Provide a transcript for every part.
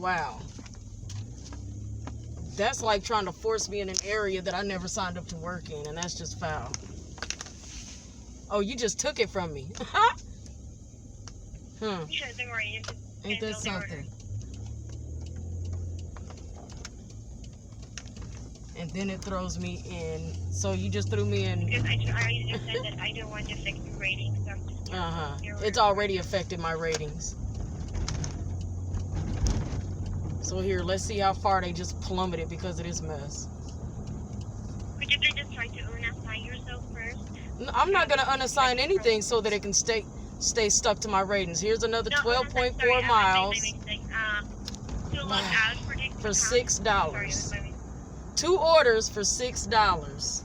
Wow. That's like trying to force me in an area that I never signed up to work in, and that's just foul. Oh, you just took it from me. Sure, don't worry. Ain't that something? And then it throws me in. So you just threw me in. Because I already just said that I don't want to affect your ratings. So I'm just It's already affected my ratings. So here, let's see how far they just plummeted because of this mess. Could you please just try to unassign yourself first? No, I'm not going to unassign anything so that it can stay stuck to my ratings. Here's another 12.4 miles. To log out for $6. 2 orders for $6.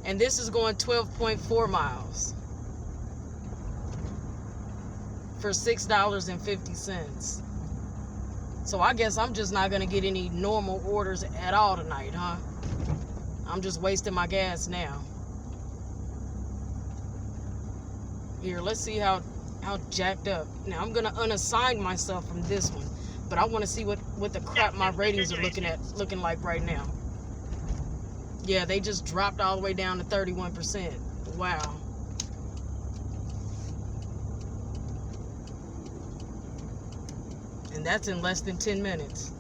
And this is going 12.4 miles for $6.50. So I guess I'm just not going to get any normal orders at all tonight, huh? I'm just wasting my gas now. Here, let's see how jacked up. Now, I'm going to unassign myself from this one. But I want to see what the crap my ratings are looking like right now. Yeah, they just dropped all the way down to 31%. Wow. And that's in less than 10 minutes.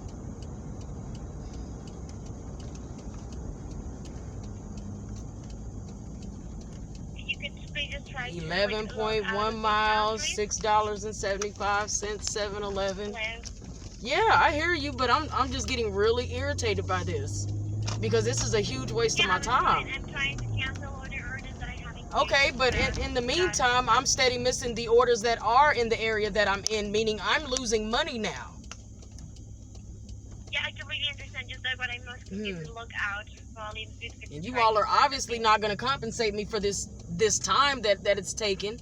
You can just try 11.1 miles, $6.75, 7-Eleven. Yeah, I hear you, but I'm just getting really irritated by this because this is a huge waste of my time. I'm trying to cancel all the orders that I haven't. Okay, but in the meantime, I'm steady missing the orders that are in the area that I'm in, meaning I'm losing money now. Yeah, I completely understand. Just like what I'm most confused to look out volume. And you all are obviously not going to compensate me for this time that it's taken.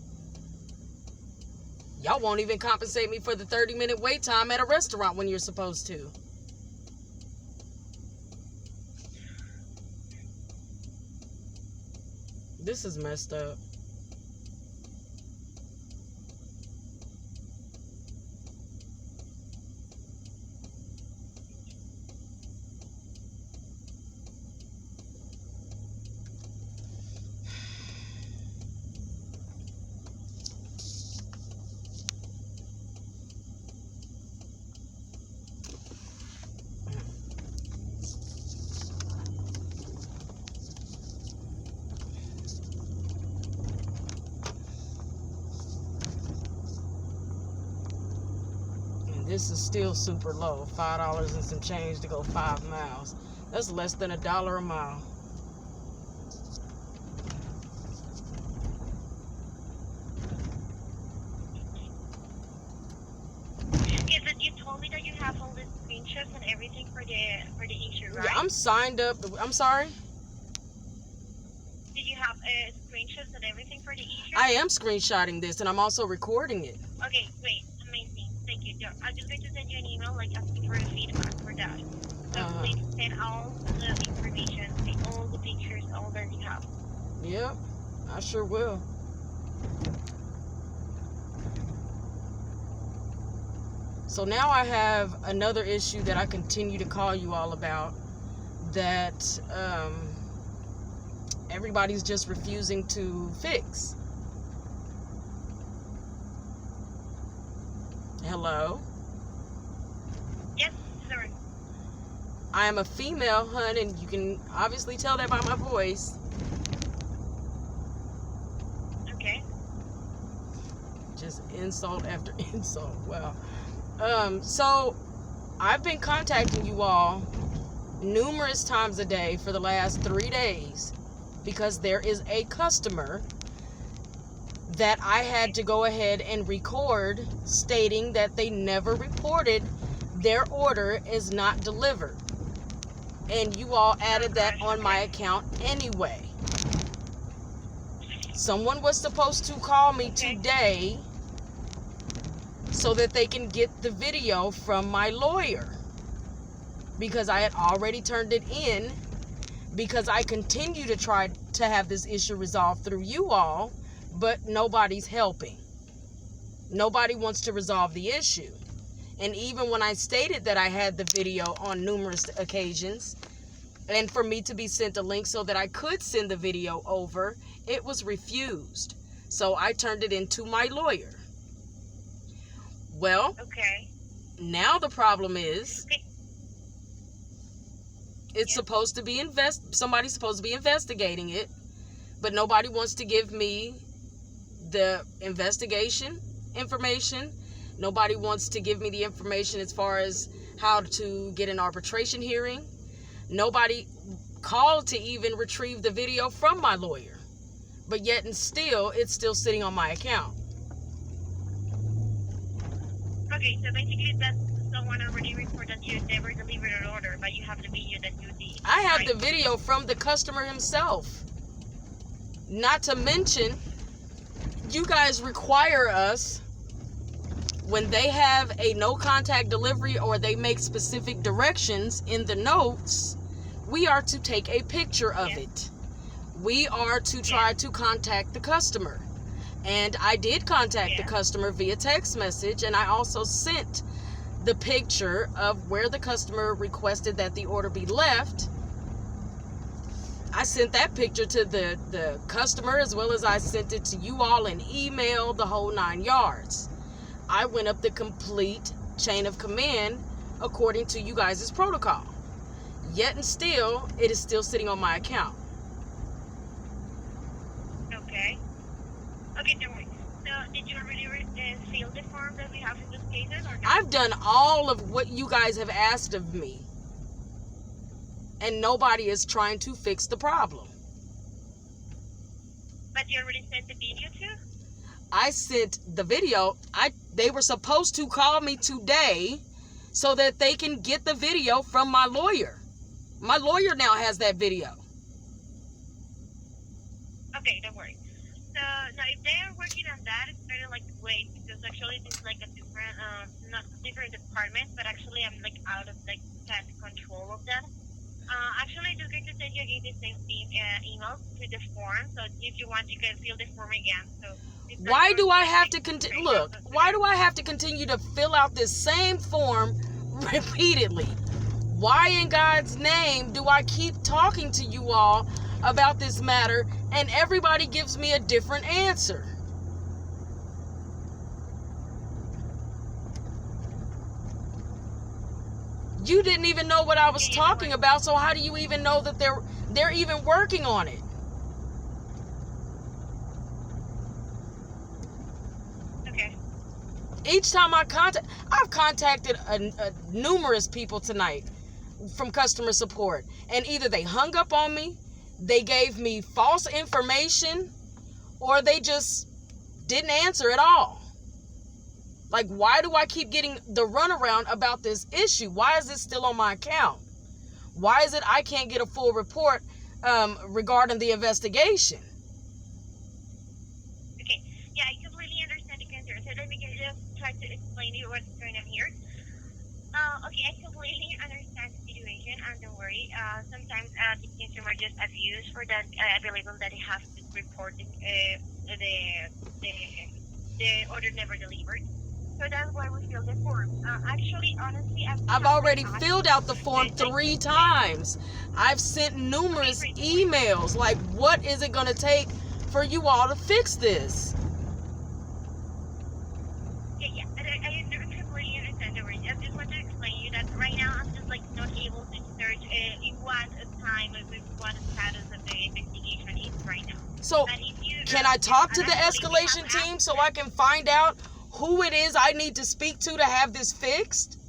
Y'all won't even compensate me for the 30-minute wait time at a restaurant when you're supposed to. This is messed up. This is still super low. $5 and some change to go 5 miles. That's less than $1 a mile. Yeah, but you told me that you have all the screenshots and everything for the issue, right? Yeah, I'm signed up. I'm sorry? Did you have screenshots and everything for the issue? I am screenshotting this and I'm also recording it. Okay, great. Amazing. Thank you. I'm just going to send you an email asking for a feedback for that. So please send all the information, all the pictures, all that you have. Yep, I sure will. So now I have another issue that I continue to call you all about, that everybody's just refusing to fix. Hello? Yes, sir. I am a female, hun, and you can obviously tell that by my voice. Okay. Just insult after insult. Wow. So I've been contacting you all numerous times a day for the last 3 days because there is a customer that I had to go ahead and record stating that they never reported their order is not delivered. And you all added that on my account anyway. Someone was supposed to call me today so that they can get the video from my lawyer, because I had already turned it in, because I continue to try to have this issue resolved through you all, but nobody's helping. Nobody wants to resolve the issue. And even when I stated that I had the video on numerous occasions, and for me to be sent a link so that I could send the video over, it was refused. So I turned it into my lawyer. Well, Okay. now the problem is, Okay. it's supposed to be somebody's supposed to be investigating it, but nobody wants to give me the investigation information. Nobody wants to give me the information as far as how to get an arbitration hearing. Nobody called to even retrieve the video from my lawyer. But yet and still, it's still sitting on my account. Okay, so basically that someone already reported you never delivered an order, but you have the video that you did. I have right? the video from the customer himself. Not to mention, you guys require us, when they have a no contact delivery or they make specific directions in the notes, we are to take a picture of it. We are to try to contact the customer. And I did contact the customer via text message, and I also sent the picture of where the customer requested that the order be left. I sent that picture to the customer, as well as I sent it to you all in email, the whole 9 yards. I went up the complete chain of command according to you guys' protocol. Yet and still, it is still sitting on my account. Okay. Okay, don't worry. So, did you already fill the form that we have in this cases, or not? I've done all of what you guys have asked of me, and nobody is trying to fix the problem. But you already sent the video too? I sent the video. They were supposed to call me today so that they can get the video from my lawyer. My lawyer now has that video. Okay, don't worry. So now if they are working on that, it's better like wait, because actually this is like a different, not different department, but actually I'm like out of like that control of that. Actually, I'm just going to send you again the same email to the form. So if you want, you can fill the form again. So why do I have to continue? Look, why do I have to continue to fill out this same form repeatedly? Why in God's name do I keep talking to you all about this matter and everybody gives me a different answer? You didn't even know what I was talking about, so how do you even know that they're even working on it? Okay. Each time I've contacted numerous people tonight from customer support, and either they hung up on me, they gave me false information, or they just didn't answer at all. Like, why do I keep getting the runaround about this issue? Why is it still on my account? Why is it I can't get a full report regarding the investigation? Okay. Yeah, I completely understand the concern. So let me just try to explain to you what's going on here. Okay, I completely understand the situation, and don't worry. Sometimes the consumer just abused for that available that they have to report the order never delivered. So that's why we fill the form. Actually, honestly, I've already filled out the form 3 times. I've sent numerous emails. Like, what is it going to take for you all to fix this? Yeah, I completely understand the reason. I just want to explain to you that right now I'm just like not able to search in what time with what status of the investigation is right now. So, can I talk to the escalation team so I can find out who it is I need to speak to have this fixed?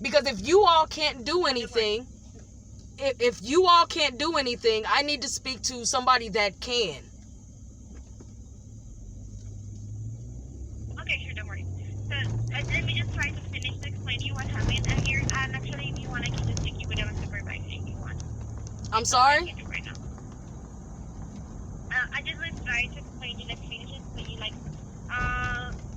Because if you all can't do anything, I need to speak to somebody that can. Okay, sure, don't worry. So let me just try to finish to explain to you what happened here. And actually, if you want, I can just take you with a supervisor if you want. I'm sorry? Right now. I just want to try to explain you, like, finish it so you, like,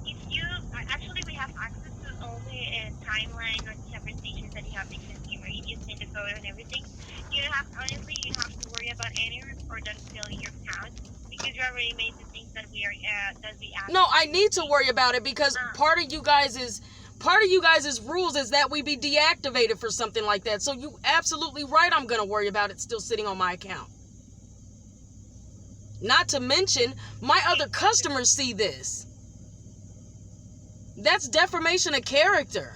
if you, actually, we have access to all the timeline or the conversations that you have with the consumer. If you send the code and everything, you don't have, honestly, you don't have to worry about any report that's still in your account because you already made the things that we are, that we asked. No, I need to worry about it because part of you guys' part of you guys' rules is that we be deactivated for something like that. So you absolutely right, I'm going to worry about it still sitting on my account. Not to mention, my other customers see this. That's defamation of character.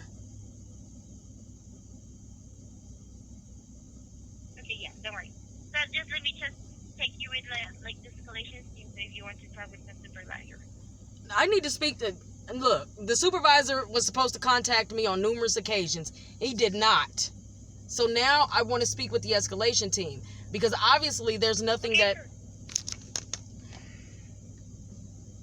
Okay, yeah, don't worry. So just let me just take you with like the escalation team if you want to talk with the supervisor. I need to speak to... Look, the supervisor was supposed to contact me on numerous occasions. He did not. So now I want to speak with the escalation team. Because obviously there's nothing Okay, that...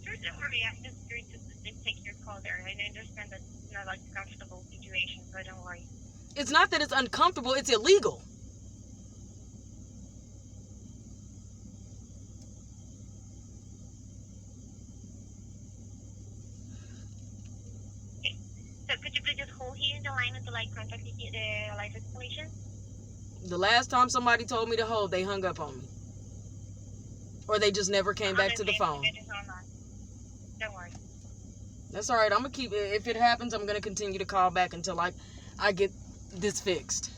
Sure, don't worry. I'm just going to take your call there. I understand that it's not like a comfortable situation, so don't worry. It's not that it's uncomfortable, it's illegal. So could you please just hold here in the line until I contact the live escalation? The last time somebody told me to hold, they hung up on me. Or they just never came back to the phone. Don't worry. That's all right. I'm going to keep... If it happens, I'm going to continue to call back until I get this fixed.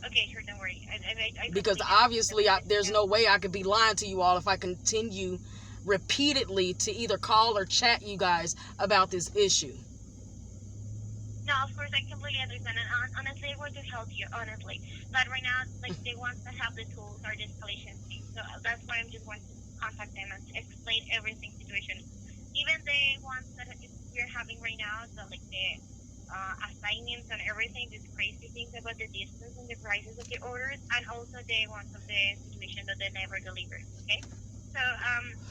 Okay, sure, don't worry. Because obviously, there's no way I could be lying to you all if I continue repeatedly to either call or chat you guys about this issue. No, of course, I completely understand. And honestly, I want to help you, honestly. But right now, like, the ones that have the tools are the escalation team. So that's why I'm just want to contact them and explain everything situation. Even the ones that we're having right now, so like the assignments and everything, these crazy things about the distance and the prices of the orders, and also the ones of the situation that they never delivered, okay? So,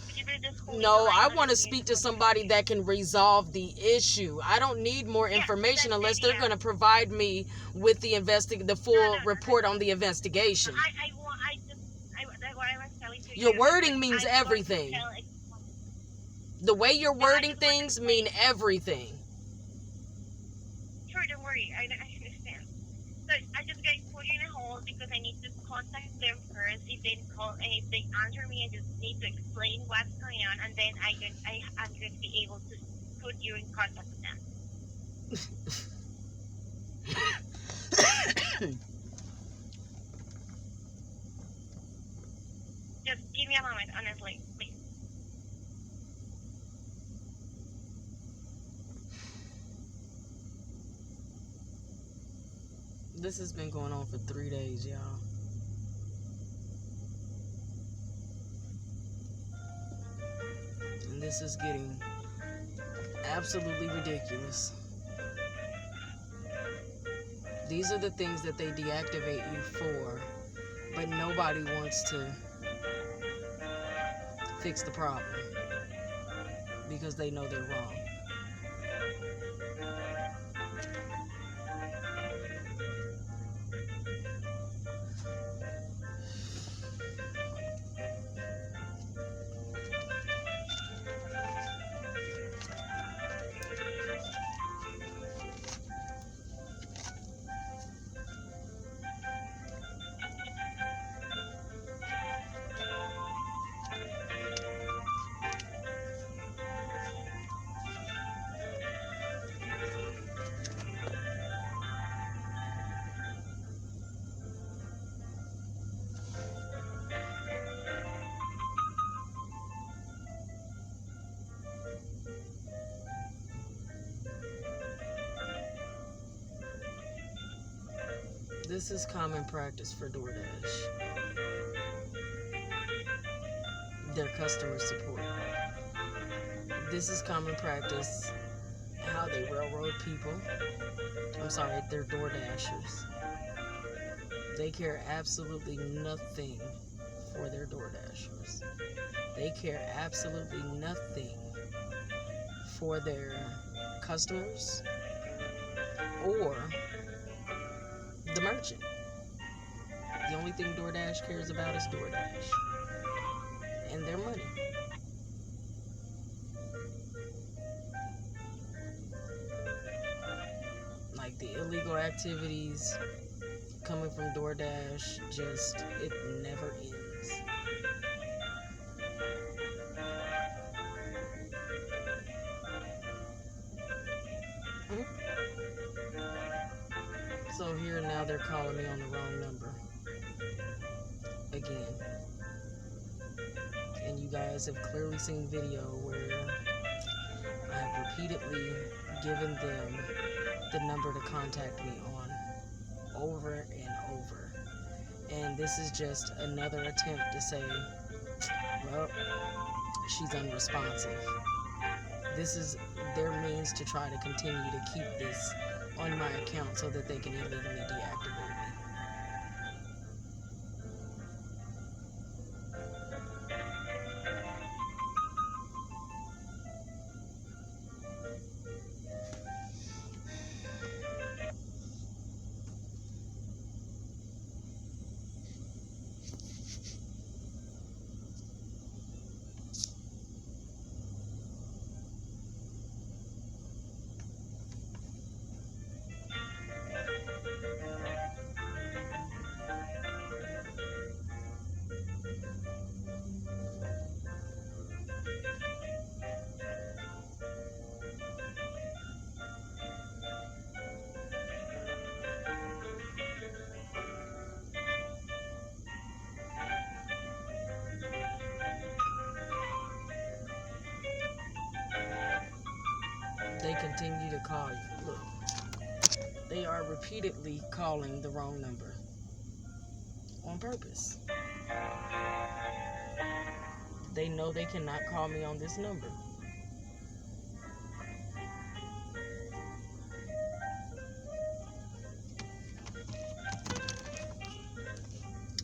could you please just hold No, the line I want to speak to somebody that can resolve the issue. I don't need more information unless they're going to provide me with the full report on the investigation. What I was telling to Your you, wording means I want to everything. tell- The way you're wording things mean everything. Sure, don't worry. I understand. So I just got to put you in a hold because I need to contact them first. If they call and if they answer me, I just need to explain what's going on, and then I'm going to be able to put you in contact with them. Just give me a moment, honestly, please. This has been going on for 3 days, y'all. And this is getting absolutely ridiculous. These are the things that they deactivate you for, but nobody wants to fix the problem because they know they're wrong. This is common practice for Doordash. Their customer support. This is common practice how they railroad people. I'm sorry, they're Doordashers. They care absolutely nothing for their Doordashers. They care absolutely nothing for their customers or the merchant. The only thing Doordash cares about is Doordash and their money. Like the illegal activities coming from Doordash, it never ends. So here now they're calling me on the wrong number again. And you guys have clearly seen video where I have repeatedly given them the number to contact me on over and over. And this is just another attempt to say, well, she's unresponsive. This is their means to try to continue to keep this on my account so that they can illegally deactivate me. They continue to call you. Look, they are repeatedly calling the wrong number on purpose. They know they cannot call me on this number.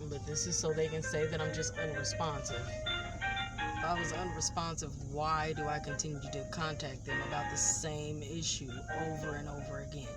But this is so they can say that I'm just unresponsive. If I was unresponsive, why do I continue to contact them about the same issue over and over again?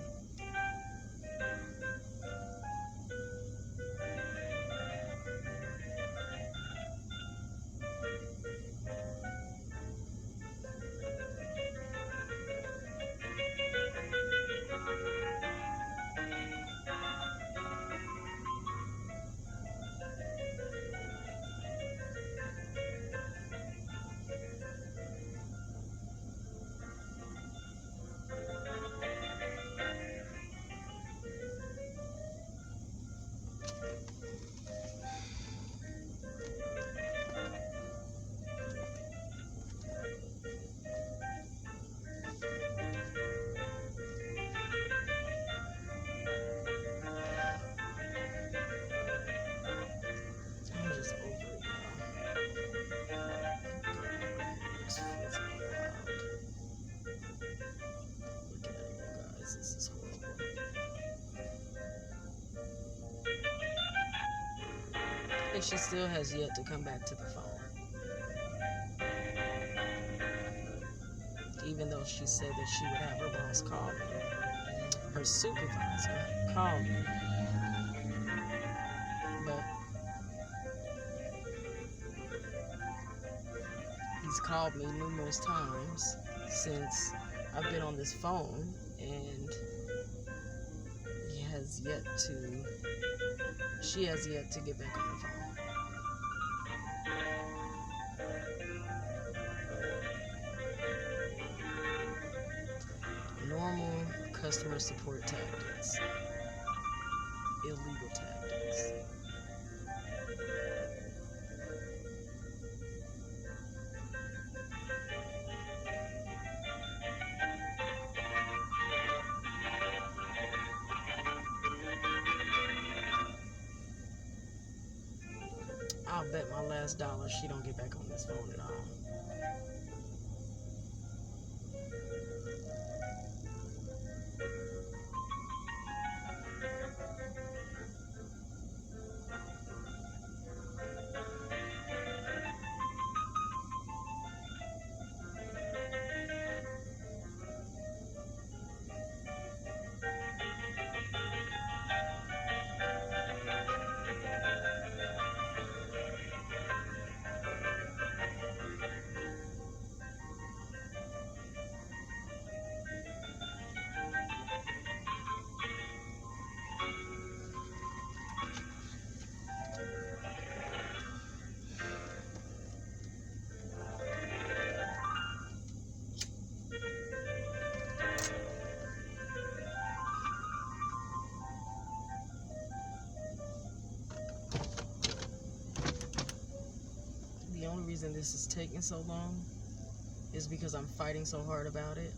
I'm just over it now. It's freezing wild. Look at it, you guys. This is horrible. And she still has yet to come back to the phone. Even though she said that she would have her boss call me. Her supervisor called me. But he's called me numerous times since I've been on this phone, and she has yet to get back on the phone. Normal customer support tactics. Illegal tactics. I'll bet my last dollar she don't get back on this phone at all. this is taking so long is because I'm fighting so hard about it,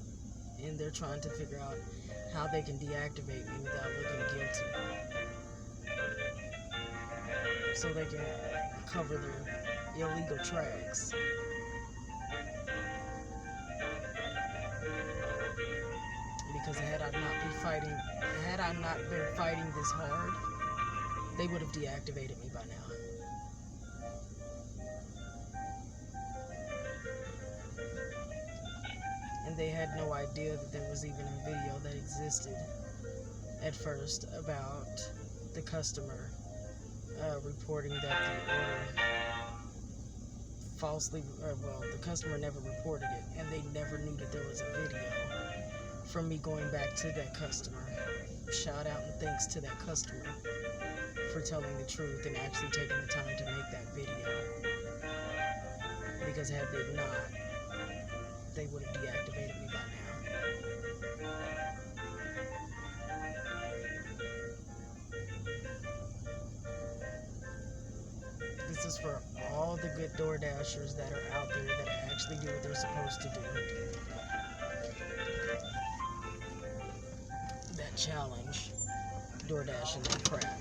and they're trying to figure out how they can deactivate me without looking guilty, so they can cover their illegal tracks. Because had I not been fighting this hard, they would have deactivated me by now. And they had no idea that there was even a video that existed at first about the customer reporting that the order falsely, well, the customer never reported it, and they never knew that there was a video from me going back to that customer. Shout out and thanks to that customer for telling the truth and actually taking the time to make that video. Because had they not, they would have deactivated me by now. This is for all the good DoorDashers that are out there that actually do what they're supposed to do. That challenge DoorDash and that crap.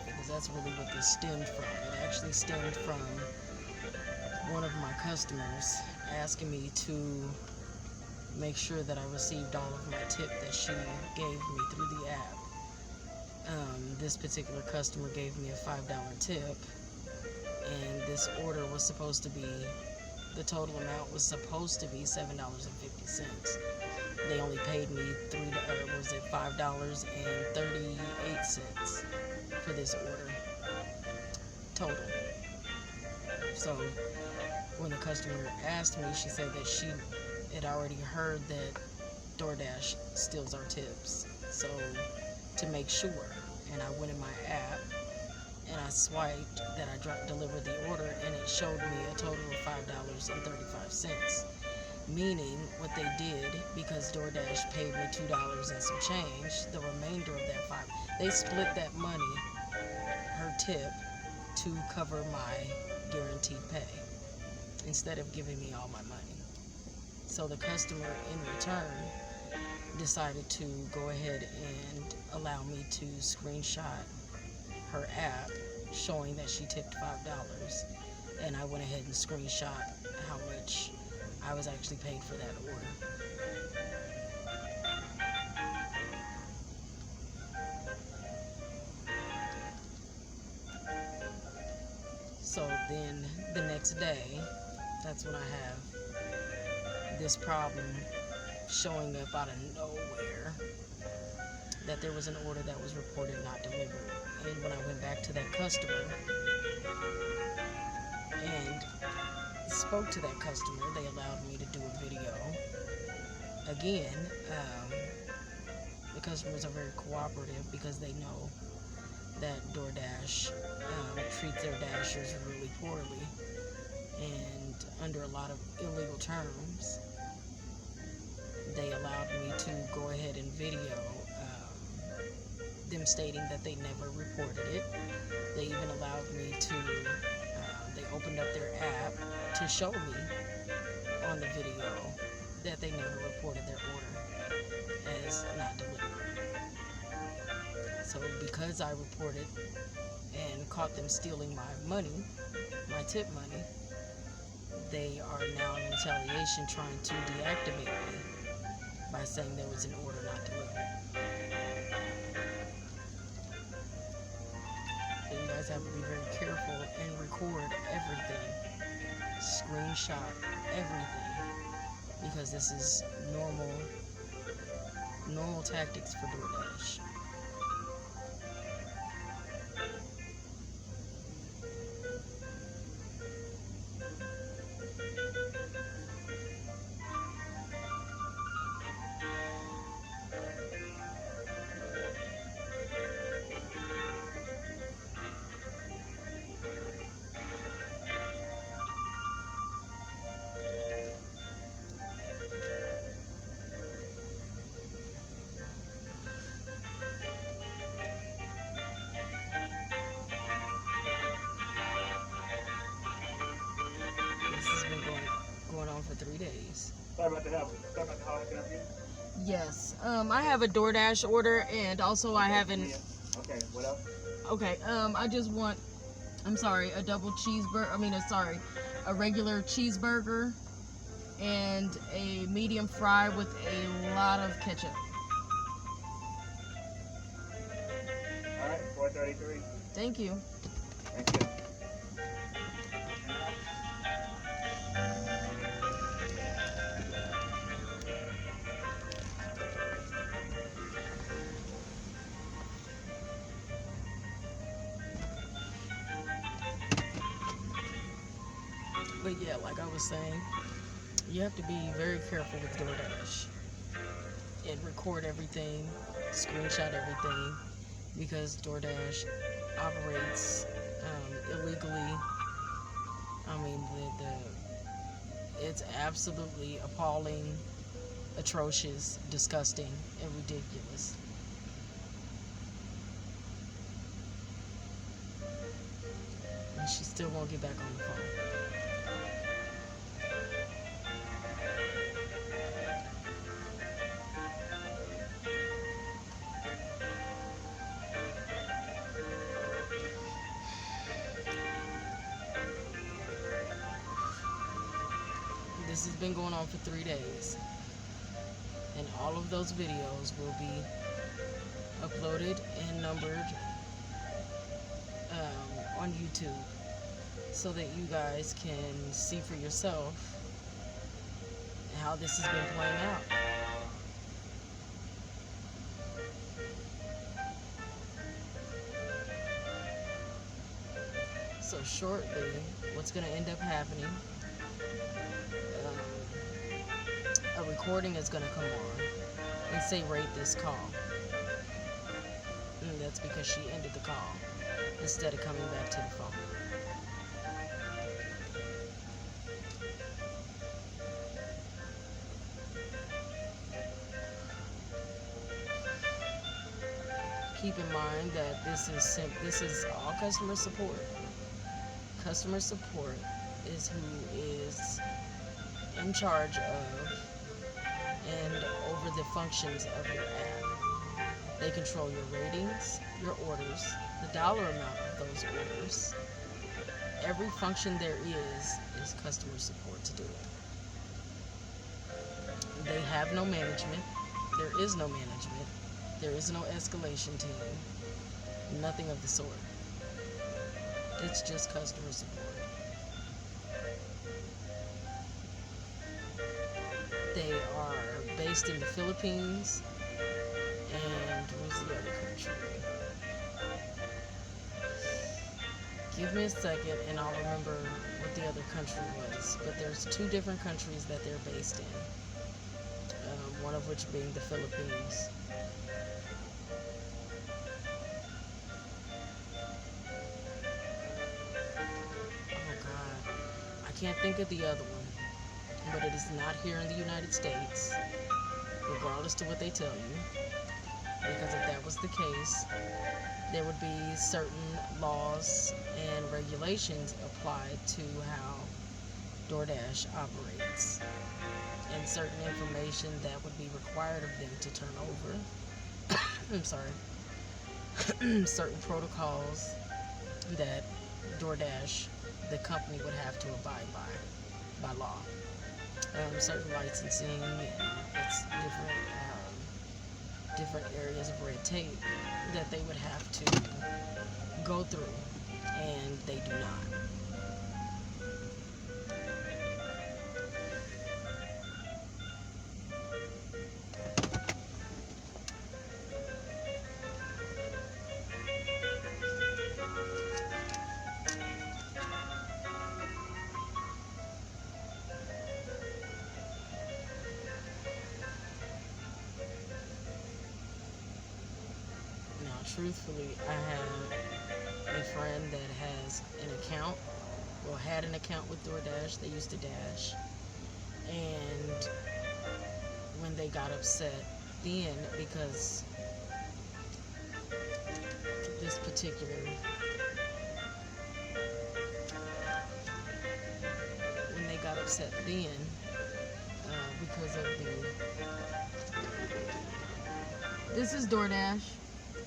Because that's really what this stemmed from. It actually stemmed from one of my customers asking me to make sure that I received all of my tip that she gave me through the app. This particular customer gave me a $5 tip, and this order was supposed to be, the total amount was supposed to be $7.50. They only paid me $5.38 for this order total. So when the customer asked me, she said that she had already heard that DoorDash steals our tips. So to make sure, and I went in my app and I swiped that I delivered the order, and it showed me a total of $5.35. Meaning what they did, because DoorDash paid me $2 and some change, the remainder of that they split that money, her tip, to cover my guaranteed pay instead of giving me all my money. So the customer in return decided to go ahead and allow me to screenshot her app showing that she tipped $5, and I went ahead and screenshot how much I was actually paid for that order. So then the next day, that's when I have this problem showing up out of nowhere, that there was an order that was reported not delivered. And when I went back to that customer and spoke to that customer, they allowed me to do a video. Again, the customers are very cooperative because they know that DoorDash treats their dashers really poorly and under a lot of illegal terms. They allowed me to go ahead and video them stating that they never reported it. They even allowed me to, they opened up their app to show me on the video that they never reported their order as not delivered. So because I reported and caught them stealing my money, my tip money, they are now in retaliation trying to deactivate me by saying there was an order not delivered. So you guys have to be very careful and record everything, screenshot everything, because this is normal tactics for DoorDash. for 3 days. Sorry about the help. Sorry about the how I can help you. Yes. I have a DoorDash order, and also I have an. Okay. What else? Okay. I just want. I'm sorry, a double cheeseburger. I mean, a regular cheeseburger, and a medium fry with a lot of ketchup. All right. 433. Thank you. Thank you. But yeah, like I was saying, you have to be very careful with DoorDash and record everything, screenshot everything, because DoorDash operates illegally. I mean, it's absolutely appalling, atrocious, disgusting, and ridiculous. And she still won't get back on the phone. This has been going on for 3 days, and all of those videos will be uploaded and numbered on YouTube, so that you guys can see for yourself how this has been playing out. So shortly, what's going to end up happening, a recording is going to come on and say rate this call. And that's because she ended the call instead of coming back to the phone. Keep in mind that this is all customer support. Customer support is who is in charge of and over the functions of your app. They control your ratings, your orders, the dollar amount of those orders. Every function there is customer support to do it. They have no management. There is no management. There is no escalation team. Nothing of the sort. It's just customer support. They are based in the Philippines, and where's the other country? Give me a second and I'll remember what the other country was. But there's 2 different countries that they're based in, one of which being the Philippines. Oh God, I can't think of the other one, but it is not here in the United States, regardless to what they tell you, because if that was the case, there would be certain laws and regulations applied to how DoorDash operates, and certain information that would be required of them to turn over. I'm sorry. Certain protocols that DoorDash, the company, would have to abide by law. Certain licensing, and it's different areas of red tape that they would have to go through, and they do not. Truthfully, I have a friend that has an account, or had an account with Doordash. They used to dash, and when they got upset then, because this particular, when they got upset then, because of the. This is Doordash.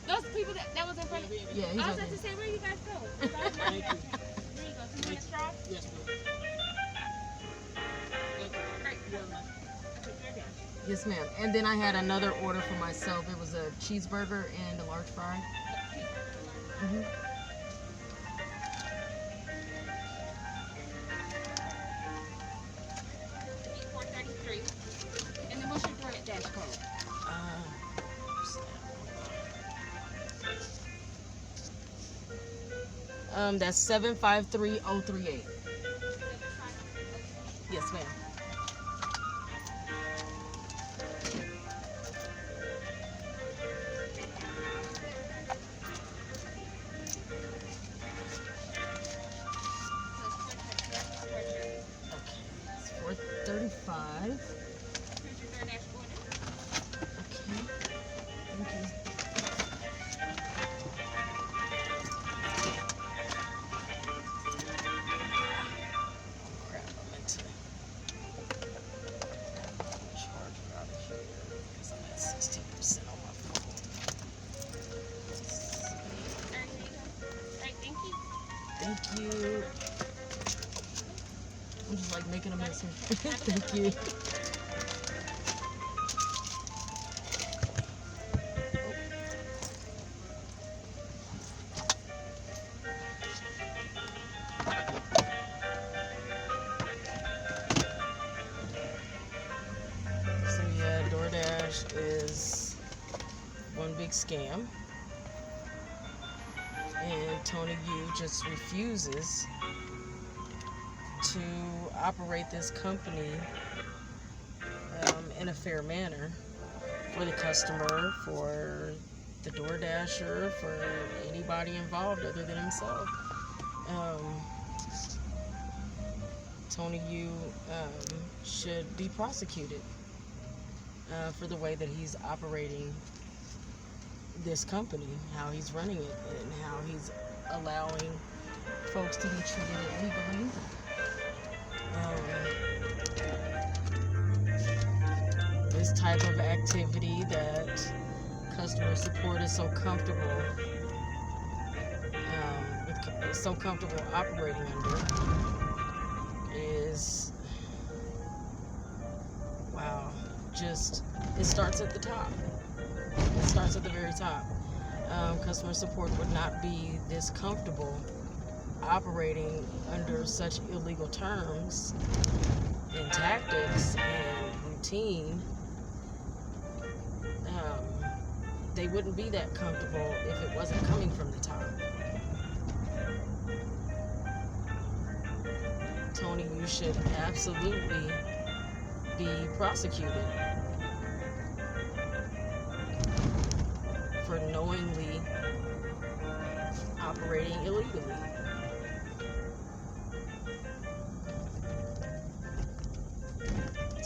Those people that was in front of you. Yeah, he's I was right about to there. say, where you guys go? Thank you. There you go. You want a straw? Yes, ma'am. Thank you. Great. You have a nice Okay, DoorDash. Yes, ma'am. And then I had another order for myself. It was a cheeseburger and a large fry. Mm-hmm. 433. And then what's your DoorDash code? That's 753038. Yes, ma'am. Okay, it's 435. Here's your DoorDash order. Okay. Thank you. Crap, I meant to charge it out of here because I'm at 16% on my phone. Alright, here you go. Alright, thank you. Thank you. I'm just like making a mess here. Thank you. So yeah, DoorDash is one big scam. And Tony Yu just refuses to operate this company in a fair manner for the customer, for the DoorDasher, for anybody involved other than himself. Tony Yu should be prosecuted for the way that he's operating this company, how he's running it, and how he's allowing folks to be treated illegally. This type of activity that customer support is so comfortable operating under is, wow, just, it starts at the top. It starts at the very top. Customer support would not be this comfortable operating under such illegal terms and tactics and routine. They wouldn't be that comfortable if it wasn't coming from the top. Tony, you should absolutely be prosecuted for knowingly operating illegally.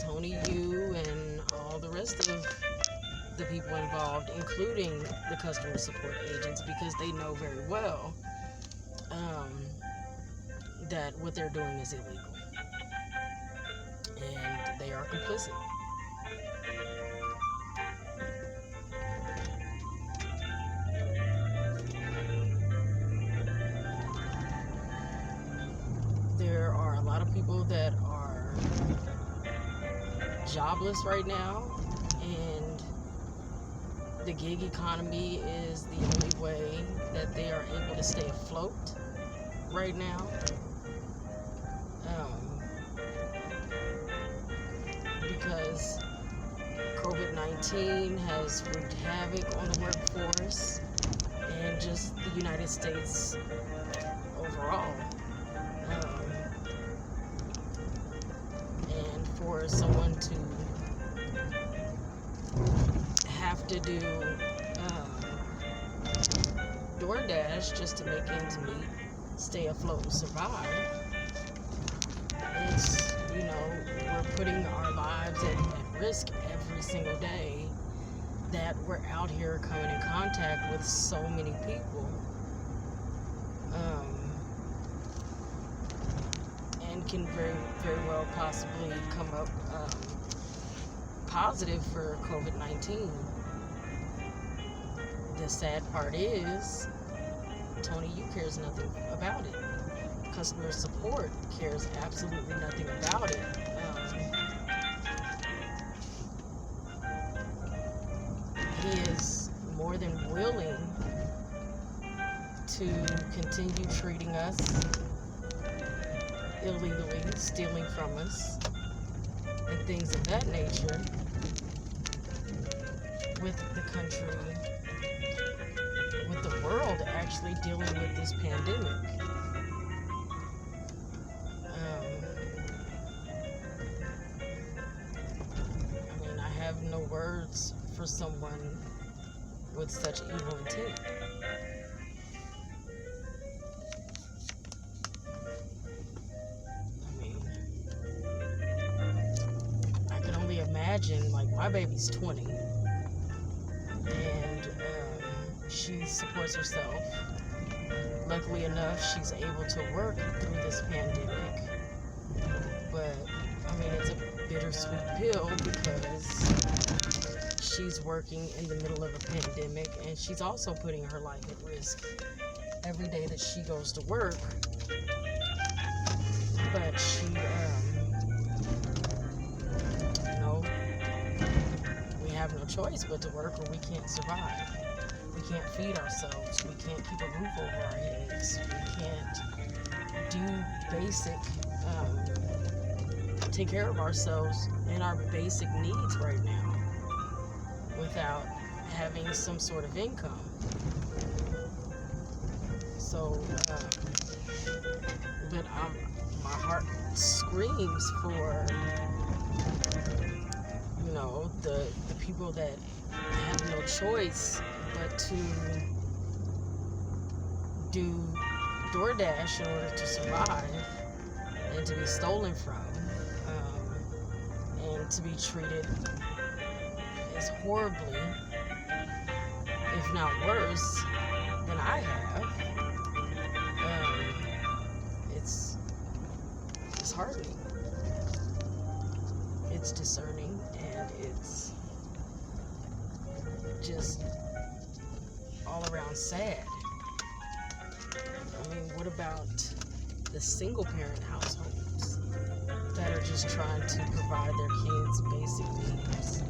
Tony Yu and all the rest of the people involved, including the customer support agents, because they know very well that what they're doing is illegal. And they are complicit. There are a lot of people that are jobless right now, and the gig economy is the only way that they are able to stay afloat right now. Because COVID-19 has wreaked havoc on the workforce and just the United States overall. And for someone to have to do DoorDash just to make ends meet, stay afloat and survive, it's, you know, we're putting our lives at risk every single day that we're out here coming in contact with so many people. And can very, very well possibly come up positive for COVID-19. The sad part is, Tony U cares nothing about it. Customer support cares absolutely nothing about it. He is more than willing to continue treating us illegally, stealing from us, and things of that nature, with the country, with the world actually dealing with this pandemic. I mean, I have no words for someone with such evil intent. I mean, I can only imagine, like, my baby's 20, and she supports herself. Luckily enough, she's able to work through this pandemic. But, I mean, it's a bittersweet pill because she's working in the middle of a pandemic, and she's also putting her life at risk every day that she goes to work. But she, you know, we have no choice but to work or we can't survive. We can't feed ourselves. We can't keep a roof over our heads. We can't do basic, take care of ourselves and our basic needs right now without having some sort of income. So, but my heart screams for, you know, the people that have no choice but to do Doordash in order to survive and to be stolen from, and to be treated as horribly, if not worse, than I have. It's disheartening. It's discerning, and it's just all around sad. I mean, what about the single parent households that are just trying to provide their kids basic needs,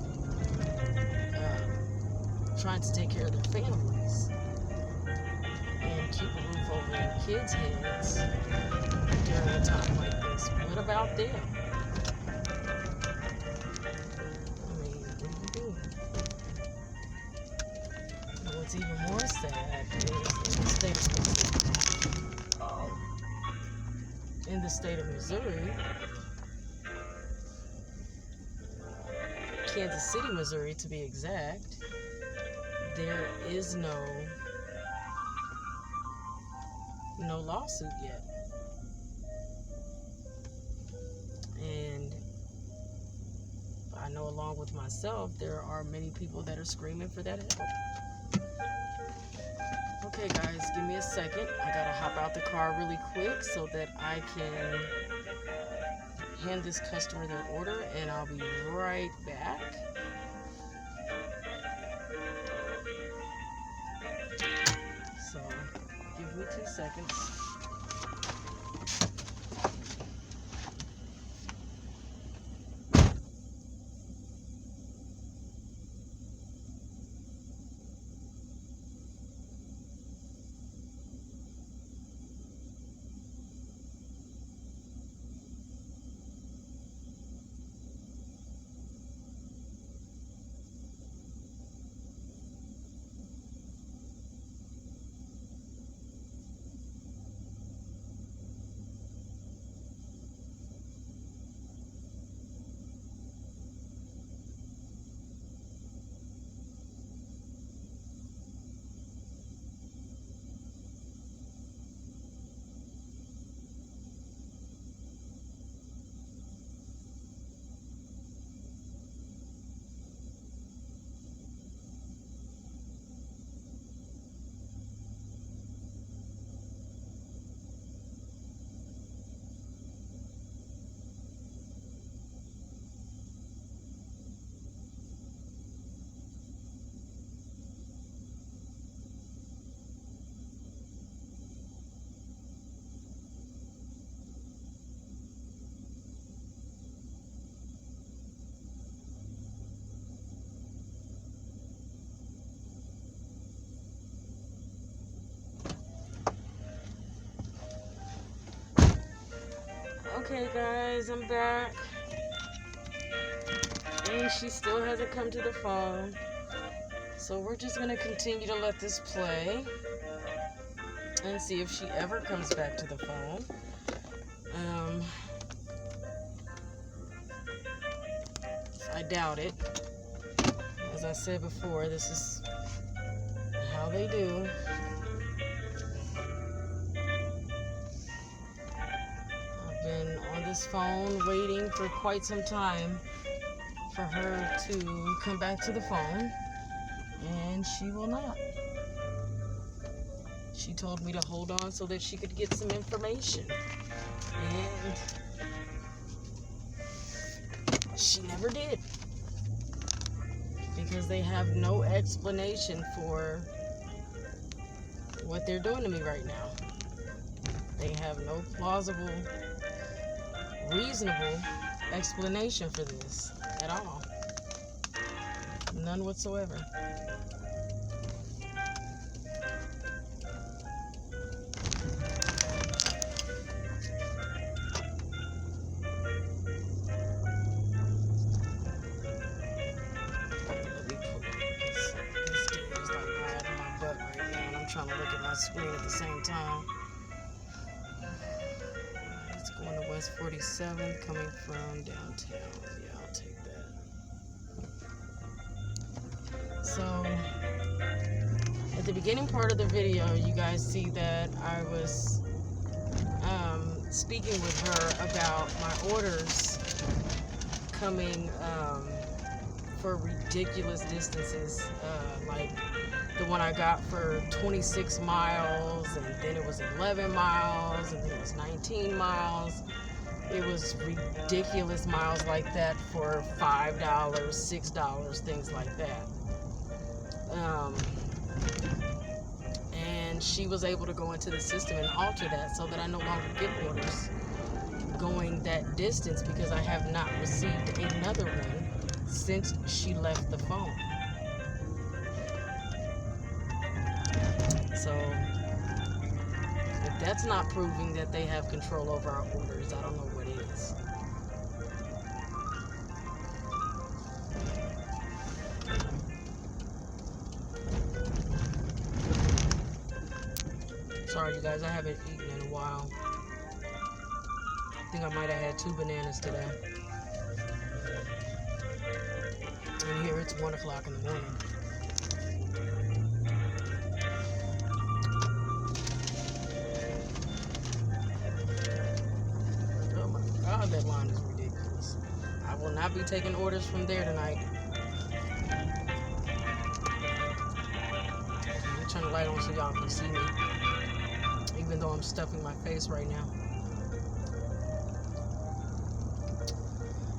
trying to take care of their families and keep a roof over their kids' heads during a time like this? What about them? I mean, what do you do? And what's even more sad is in the state of Missouri, Kansas City, Missouri to be exact, there is no lawsuit yet. And I know, along with myself, there are many people that are screaming for that help. Okay, guys, give me a second. I gotta hop out the car really quick so that I can hand this customer their order, and I'll be right back. So, give me 2 seconds. Okay, guys, I'm back. And she still hasn't come to the phone. So we're just going to continue to let this play and see if she ever comes back to the phone. I doubt it. As I said before, this is how they do. I've been on this phone waiting for quite some time for her to come back to the phone, and she will not. She told me to hold on so that she could get some information, and she never did, because they have no explanation for what they're doing to me right now. They have no plausible, reasonable explanation for this at all. None whatsoever. Trying to look at my screen at the same time. It's going to West 47th, coming from downtown. Yeah, I'll take that. So, at the beginning part of the video, you guys see that I was speaking with her about my orders coming for ridiculous distances, like the one I got for 26 miles, and then it was 11 miles, and then it was 19 miles. It was ridiculous miles like that for $5, $6, things like that. And she was able to go into the system and alter that so that I no longer get orders going that distance, because I have not received another one since she left the phone. So, if that's not proving that they have control over our orders, I don't know what is. Sorry, you guys, I haven't eaten in a while. I think I might have had 2 bananas today. And here it's 1 o'clock in the morning. God, that line is ridiculous. I will not be taking orders from there tonight. I'm turn the light on so y'all can see me, even though I'm stuffing my face right now.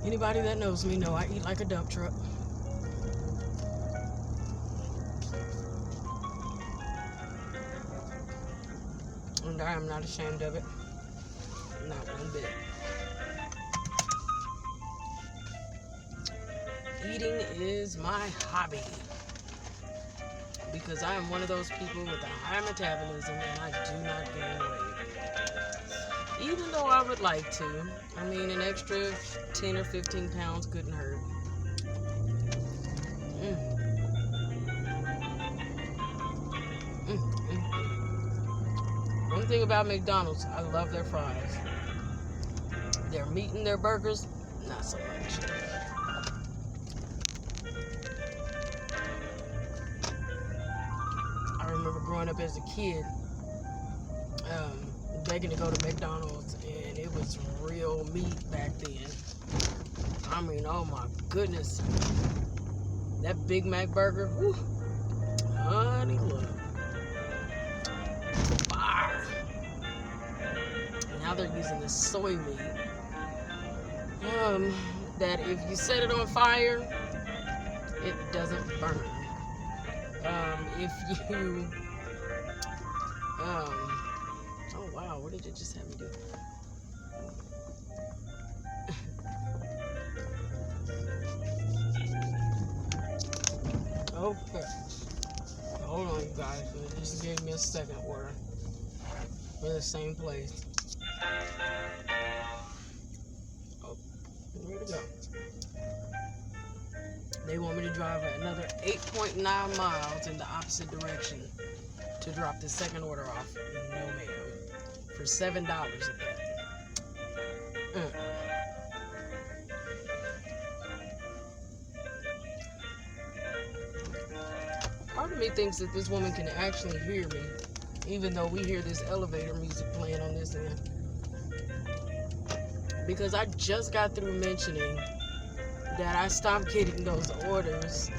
Anybody that knows me know I eat like a dump truck. And I am not ashamed of it. Not one bit. Eating is my hobby, because I am one of those people with a high metabolism and I do not gain weight. Even though I would like to. I mean, an extra 10 or 15 pounds couldn't hurt. One thing about McDonald's, I love their fries. Their meat in their burgers, not so much. I remember growing up as a kid, begging to go to McDonald's, and it was real meat back then. I mean, oh my goodness. That Big Mac burger, whew, honey love. Fire. Now they're using this soy meat. That if you set it on fire, it doesn't burn. If you, oh wow, what did you just have me do? Okay. Hold on, you guys. It just gave me a second order for the same place. here we go. They want me to drive another 8.9 miles in the opposite direction to drop the second order off. No, ma'am. For $7 at that. Part of me thinks that this woman can actually hear me, even though we hear this elevator music playing on this end. Because I just got through mentioning that I stopped getting those orders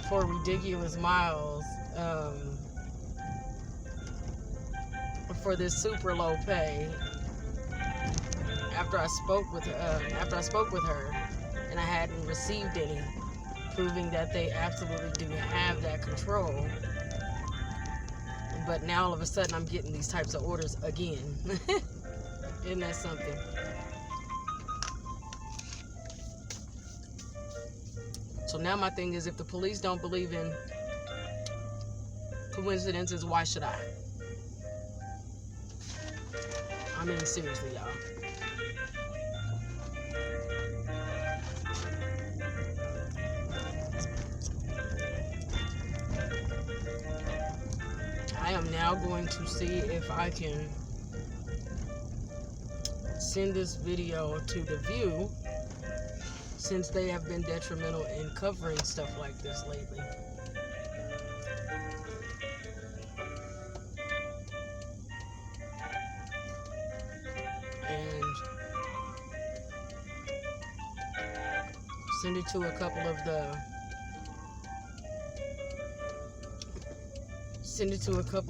for ridiculous miles for this super low pay. After I spoke with her, and I hadn't received any, proving that they absolutely do have that control. But now all of a sudden I'm getting these types of orders again. Isn't that something? So now my thing is, if the police don't believe in coincidences, why should I? I mean, seriously, y'all. I am now going to see if I can send this video to The View, since they have been detrimental in covering stuff like this lately. And send it to a couple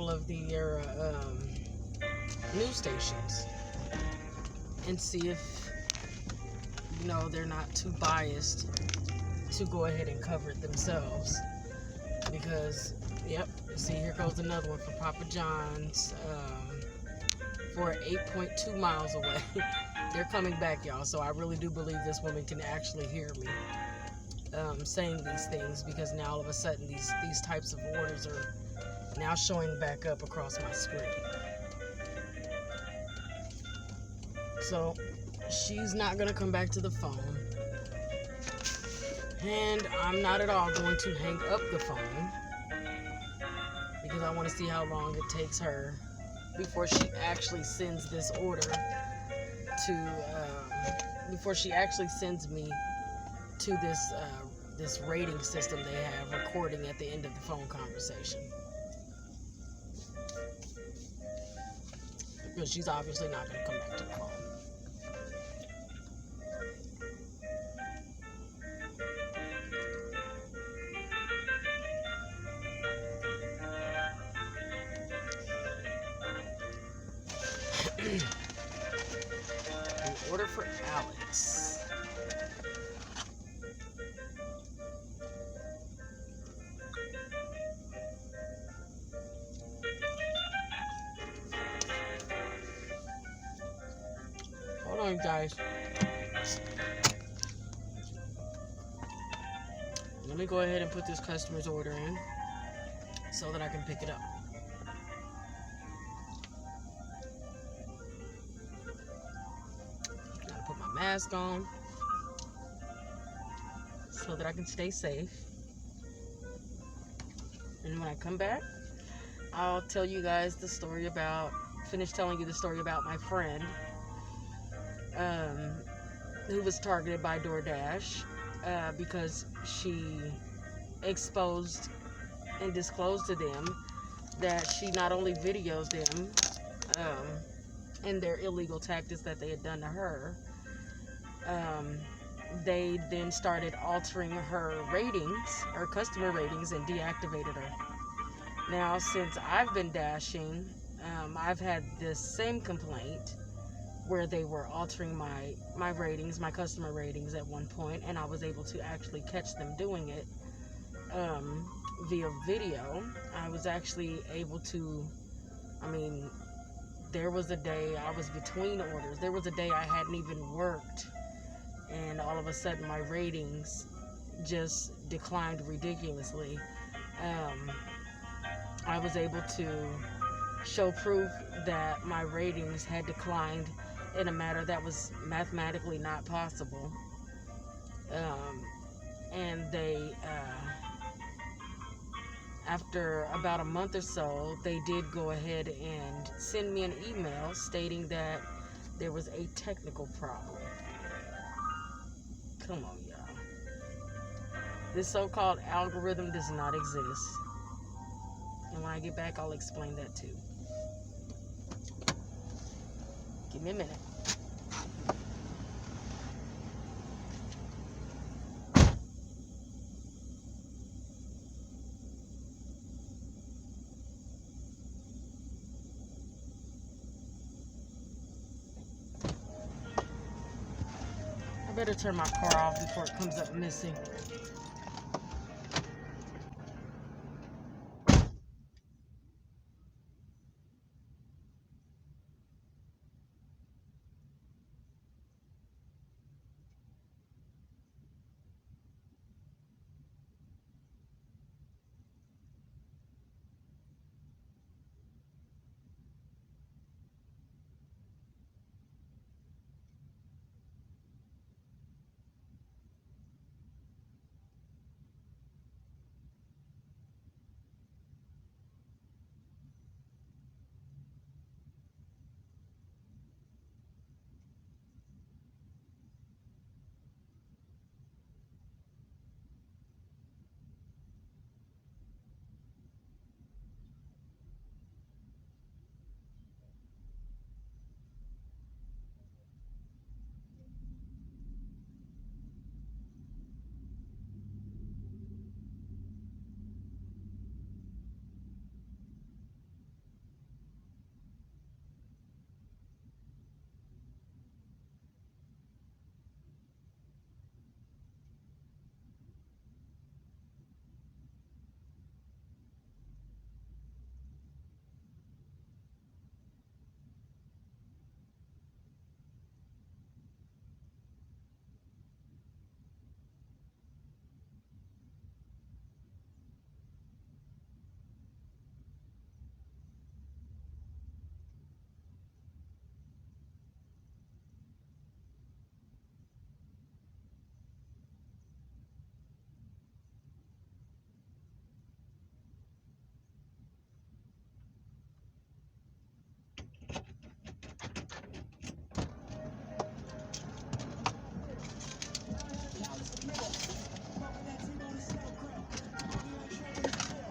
of their news stations and see if, you know, they're not too biased to go ahead and cover it themselves. Because, yep, see, here goes another one for Papa John's, for 8.2 miles away. They're coming back, y'all, so I really do believe this woman can actually hear me saying these things, because now all of a sudden these types of orders are now showing back up across my screen. So she's not going to come back to the phone, and I'm not at all going to hang up the phone, because I want to see how long it takes her before she actually sends this order to before she actually sends me to this rating system they have recording at the end of the phone conversation. Because she's obviously not going to come back to the phone. An order for Alex. Hold on, guys. Let me go ahead and put this customer's order in so that I can pick it up. Gotta put my mask on so that I can stay safe. And when I come back, I'll tell you guys the story about, finish telling you the story about my friend who was targeted by Doordash because she exposed and disclosed to them that she not only videos them and their illegal tactics that they had done to her, they then started altering her ratings, her customer ratings, and deactivated her. Now, since I've been dashing, I've had this same complaint where they were altering my ratings, my customer ratings at one point, and I was able to actually catch them doing it via video. I was actually able to, there was a day I was between orders. There was a day I hadn't even worked, and all of a sudden my ratings just declined ridiculously. I was able to show proof that my ratings had declined in a manner that was mathematically not possible. And they, after about a month or so, they did go ahead and send me an email stating that there was a technical problem. Come on, y'all. This so-called algorithm does not exist. And when I get back, I'll explain that too. Give me a minute. I better turn my car off before it comes up missing.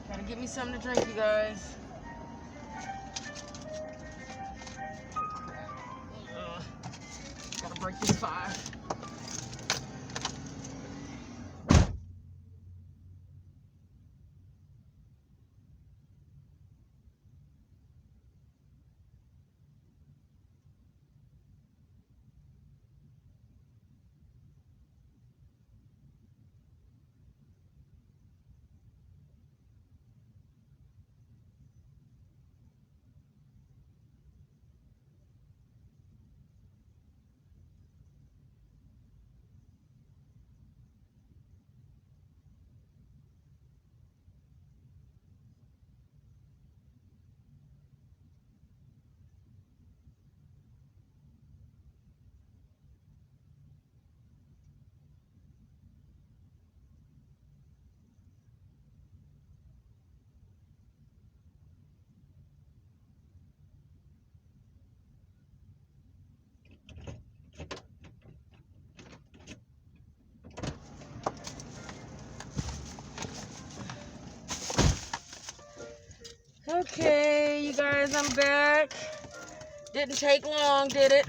Gotta give me something to drink, you guys. Gotta break this 5. Okay, you guys, I'm back. Didn't take long, did it?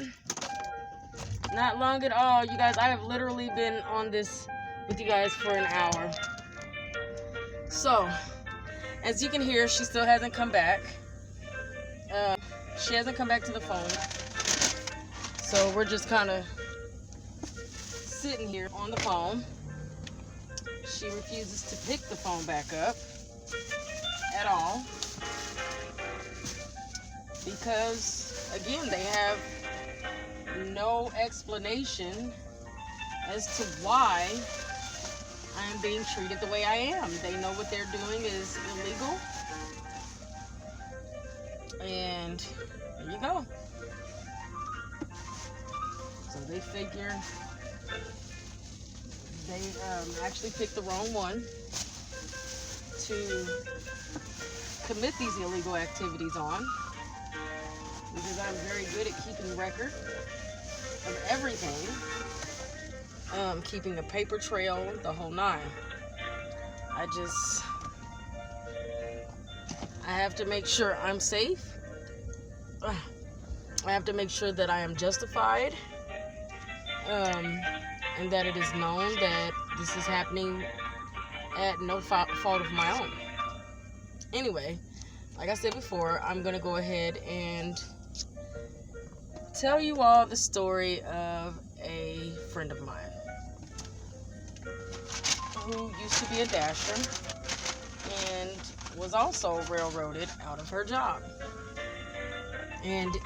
Not long at all. You guys, I have literally been on this with you guys for an hour. So, as you can hear, she still hasn't come back. She hasn't come back to the phone. So we're just kind of sitting here on the phone. She refuses to pick the phone back up at all. Because, again, they have no explanation as to why I am being treated the way I am. They know what they're doing is illegal. And there you go. So they figure actually picked the wrong one to commit these illegal activities on, because I'm very good at keeping record of everything, keeping a paper trail, the whole nine. I have to make sure I'm safe. I have to make sure that I am justified, and that it is known that this is happening at no fault of my own. Anyway, like I said before, I'm going to go ahead and tell you all the story of a friend of mine who used to be a dasher and was also railroaded out of her job and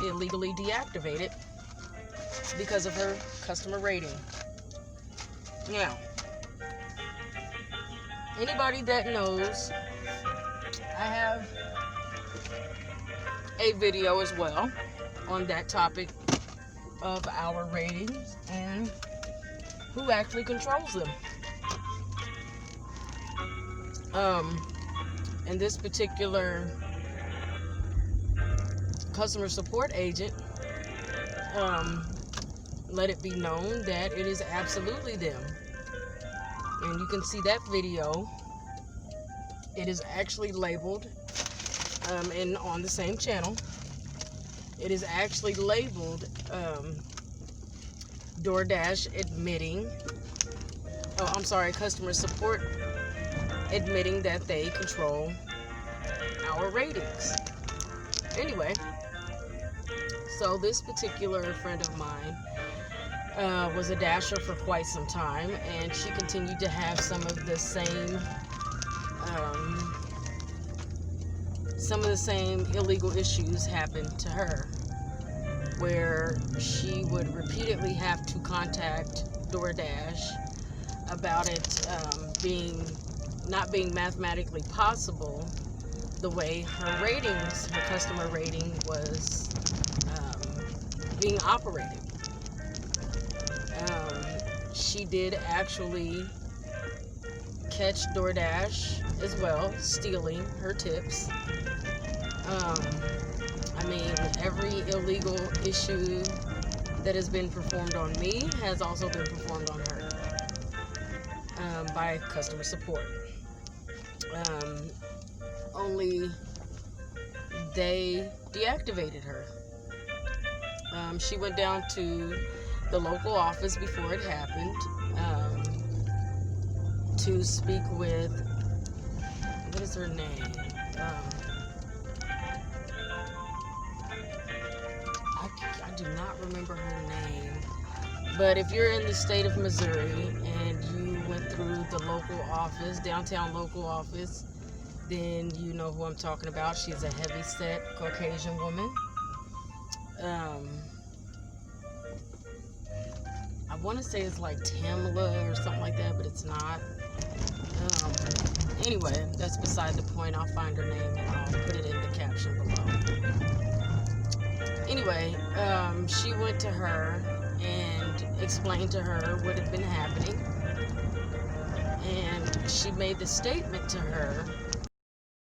illegally deactivated because of her customer rating. Now, anybody that knows, I have a video as well on that topic of our ratings and who actually controls them. And this particular customer support agent let it be known that it is absolutely them. And you can see that video. It is actually labeled, and on the same channel, it is actually labeled Doordash admitting, customer support admitting that they control our ratings. Anyway, so this particular friend of mine was a dasher for quite some time, and she continued to have some of the same illegal issues happen to her, where she would repeatedly have to contact Doordash about it not being mathematically possible the way her customer rating was being operated. She did actually catch Doordash as well stealing her tips. Every illegal issue that has been performed on me has also been performed on her by customer support. Only they deactivated her. She went down to the local office before it happened to speak with, what is her name? I do not remember her name. But if you're in the state of Missouri and you went through the local office, downtown local office, then you know who I'm talking about. She's a heavy-set Caucasian woman. I want to say it's like Tamla or something like that, but it's not. Anyway, that's beside the point. I'll find her name and I'll put it in the caption below. Anyway, she went to her and explained to her what had been happening. And she made the statement to her